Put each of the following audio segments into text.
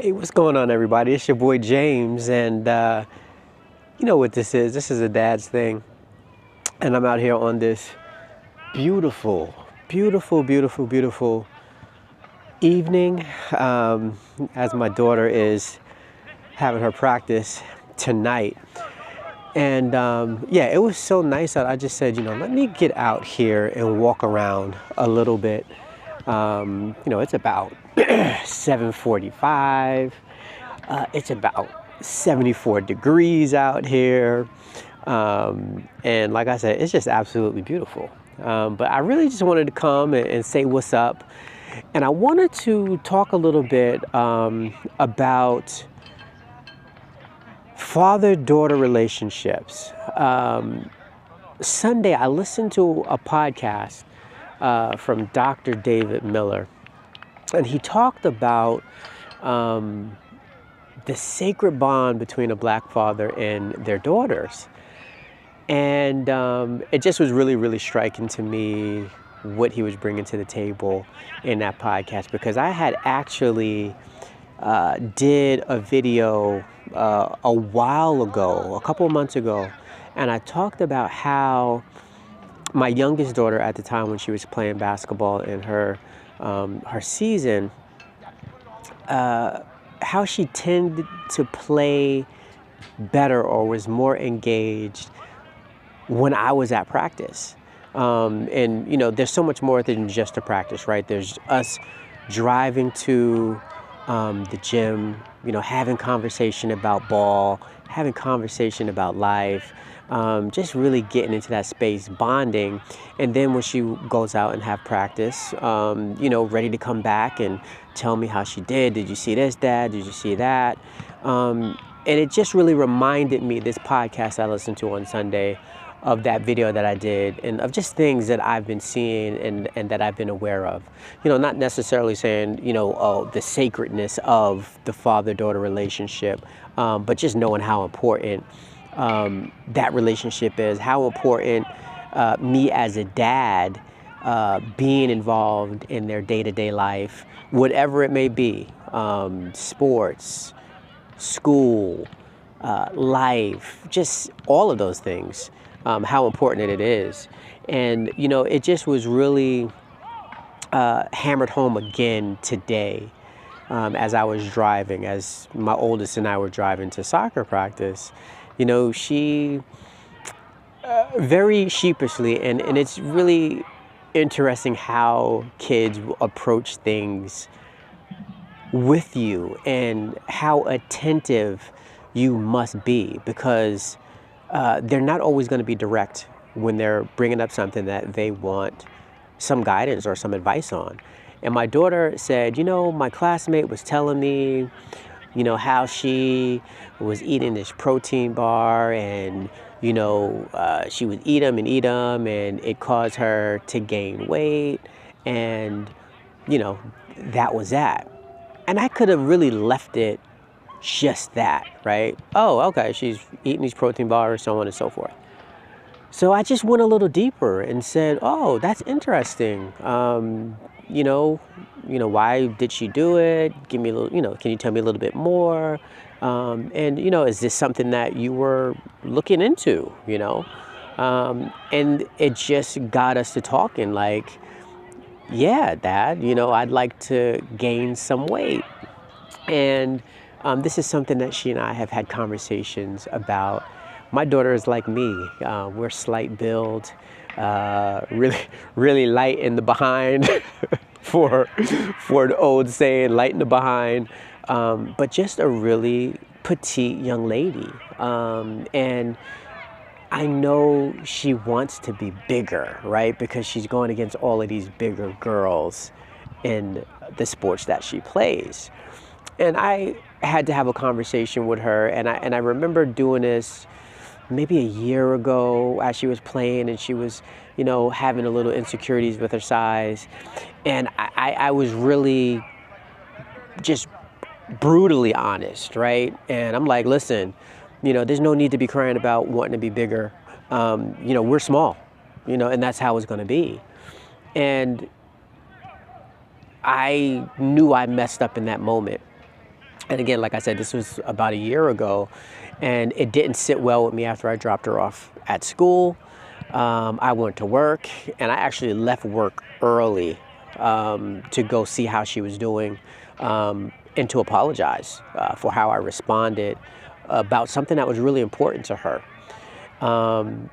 Hey, what's going on, everybody? It's your boy James, and you know what this is. This is a dad's thing, and I'm out here on this beautiful, beautiful, beautiful, beautiful evening as my daughter is having her practice tonight. And yeah, it was so nice that I just said, let me get out here and walk around a little bit. It's about 7:45. It's about 74 degrees out here. And like I said, it's just absolutely beautiful. But I really just wanted to come and say what's up. And I wanted to talk a little bit about father-daughter relationships. Sunday, I listened to a podcast from Dr. David Miller, and he talked about the sacred bond between a black father and their daughters. And it just was really, really striking to me what he was bringing to the table in that podcast, because I had actually did a video a while ago, a couple of months ago, and I talked about how my youngest daughter at the time, when she was playing basketball in her season, how she tended to play better or was more engaged when I was at practice. And there's so much more than just a practice, right? There's us driving to the gym, having conversation about ball, having conversation about life, just really getting into that space, bonding. And then when she goes out and have practice, ready to come back and tell me how she did. Did you see this, Dad? Did you see that? And it just really reminded me, this podcast I listened to on Sunday, of that video that I did, and of just things that I've been seeing and that I've been aware of. Not necessarily saying, the sacredness of the father-daughter relationship, but just knowing how important that relationship is, how important me as a dad being involved in their day-to-day life, whatever it may be, sports, school, life, just all of those things. How important it is. And, it just was really hammered home again today as I was driving, as my oldest and I were driving to soccer practice. She very sheepishly, and it's really interesting how kids approach things with you and how attentive you must be, because they're not always going to be direct when they're bringing up something that they want some guidance or some advice on. And my daughter said, my classmate was telling me, how she was eating this protein bar, and, she would eat them, and it caused her to gain weight. And, that was that. And I could have really left it just that, right? Oh, okay, she's eating these protein bars, so on and so forth. So I just went a little deeper and said, oh, that's interesting. Why did she do it? Give me a little, can you tell me a little bit more? And, is this something that you were looking into, And it just got us to talking, like, yeah, Dad, I'd like to gain some weight. And this is something that she and I have had conversations about. My daughter is like me. We're slight build, really, really light in the behind, for an old saying, light in the behind, but just a really petite young lady. And I know she wants to be bigger, right? Because she's going against all of these bigger girls in the sports that she plays. And I had to have a conversation with her, and I remember doing this maybe a year ago as she was playing, and she was, having a little insecurities with her size. And I was really just brutally honest, right? And I'm like, listen, there's no need to be crying about wanting to be bigger. We're small, and that's how it's going to be. And I knew I messed up in that moment. And again, like I said, this was about a year ago, and it didn't sit well with me after I dropped her off at school. I went to work, and I actually left work early to go see how she was doing, and to apologize for how I responded about something that was really important to her.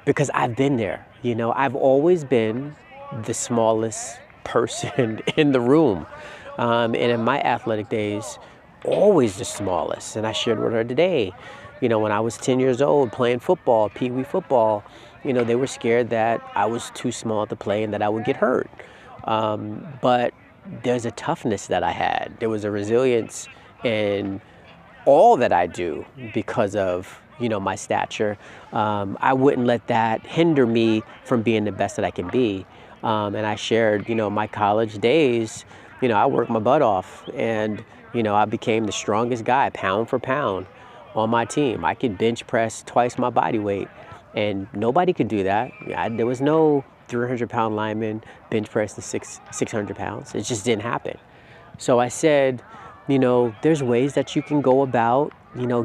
Because I've been there. I've always been the smallest person in the room. And in my athletic days, always the smallest. And I shared with her today, when I was 10 years old playing football, Pee Wee football, they were scared that I was too small to play and that I would get hurt. But there's a toughness that I had. There was a resilience in all that I do because of, my stature. I wouldn't let that hinder me from being the best that I can be. And I shared, my college days, I worked my butt off, and, I became the strongest guy pound for pound on my team. I could bench press twice my body weight, and nobody could do that. There was no 300-pound lineman bench pressing 600 pounds. It just didn't happen. So I said, there's ways that you can go about,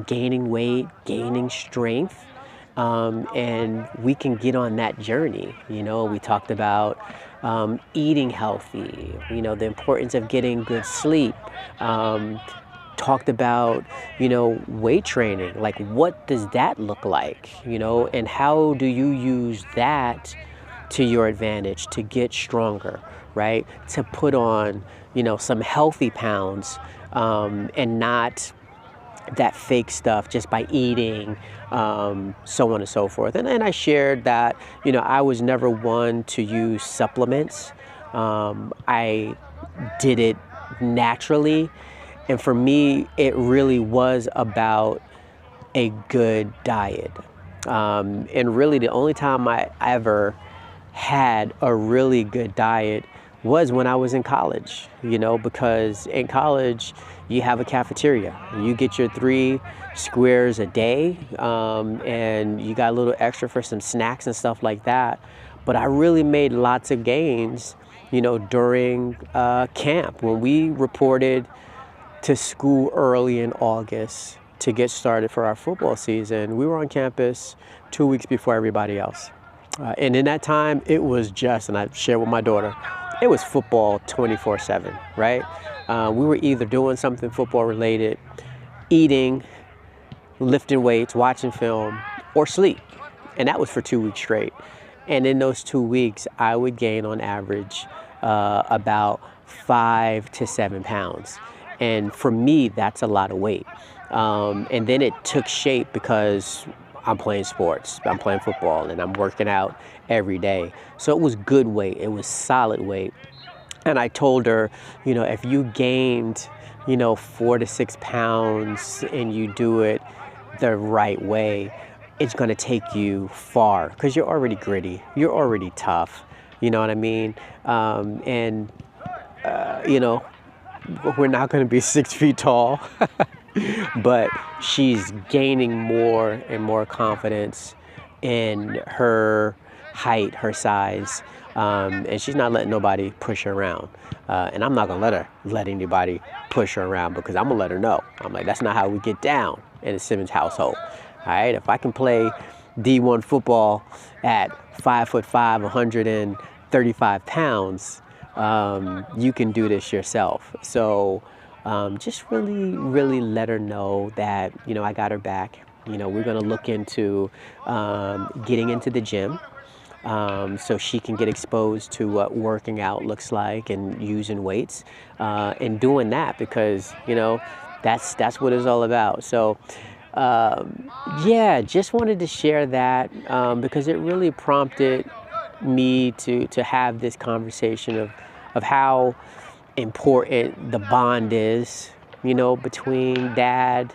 gaining weight, gaining strength, and we can get on that journey. We talked about eating healthy, the importance of getting good sleep. Talked about, weight training, like what does that look like, and how do you use that to your advantage to get stronger, right? To put on, some healthy pounds, and not that fake stuff just by eating, so on and so forth. And then I shared that, I was never one to use supplements. I did it naturally. And for me, it really was about a good diet. And really the only time I ever had a really good diet was when I was in college, because in college you have a cafeteria. You get your 3 squares a day, and you got a little extra for some snacks and stuff like that. But I really made lots of gains, during camp. When we reported to school early in August to get started for our football season, we were on campus 2 weeks before everybody else. And in that time, it was just, and I shared with my daughter, it was football 24/7, right? We were either doing something football related, eating, lifting weights, watching film, or sleep. And that was for 2 weeks straight. And in those 2 weeks, I would gain on average about 5 to 7 pounds. And for me, that's a lot of weight. And then it took shape because I'm playing sports, I'm playing football, and I'm working out every day. So it was good weight, it was solid weight. And I told her, if you gained, 4 to 6 pounds and you do it the right way, it's going to take you far because you're already gritty, you're already tough. You know what I mean? We're not going to be 6 feet tall, but she's gaining more and more confidence in her height, her size, and she's not letting nobody push her around. And I'm not going to let anybody push her around because I'm going to let her know. I'm like, that's not how we get down in the Simmons household. All right, if I can play D1 football at 5'5", 135 pounds, you can do this yourself. So just really let her know that, I got her back. We're going to look into getting into the gym so she can get exposed to what working out looks like and using weights and doing that because, that's what it's all about. So just wanted to share that because it really prompted me to have this conversation of how important the bond is, between dad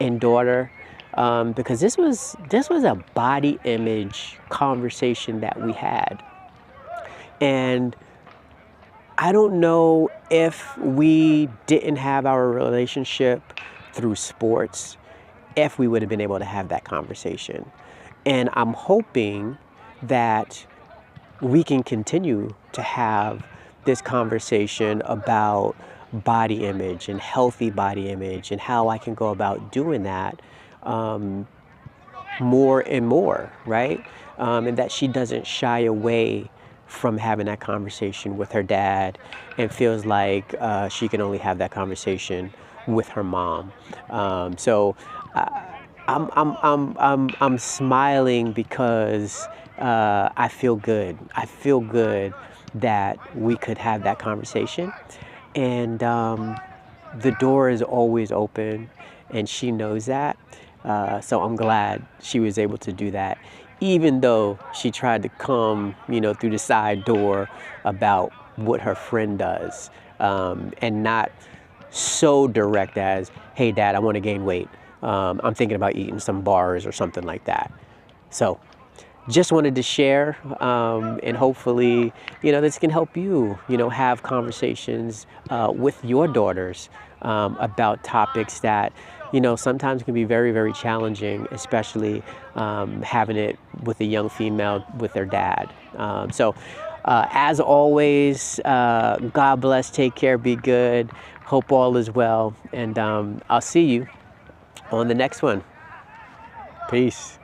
and daughter, because this was a body image conversation that we had, and I don't know if we didn't have our relationship through sports, if we would have been able to have that conversation, and I'm hoping that we can continue to have this conversation about body image and healthy body image, and how I can go about doing that more and more, right? And that she doesn't shy away from having that conversation with her dad and feels like she can only have that conversation with her mom. So I'm smiling because I feel good. I feel good that we could have that conversation. And the door is always open, and she knows that. So I'm glad she was able to do that, even though she tried to come, through the side door about what her friend does, and not so direct as, "Hey, Dad, I want to gain weight. I'm thinking about eating some bars or something like that." So just wanted to share, and hopefully, this can help you, have conversations with your daughters about topics that, sometimes can be very, very challenging, especially having it with a young female with their dad. As always, God bless, take care, be good. Hope all is well, and I'll see you on the next one. Peace.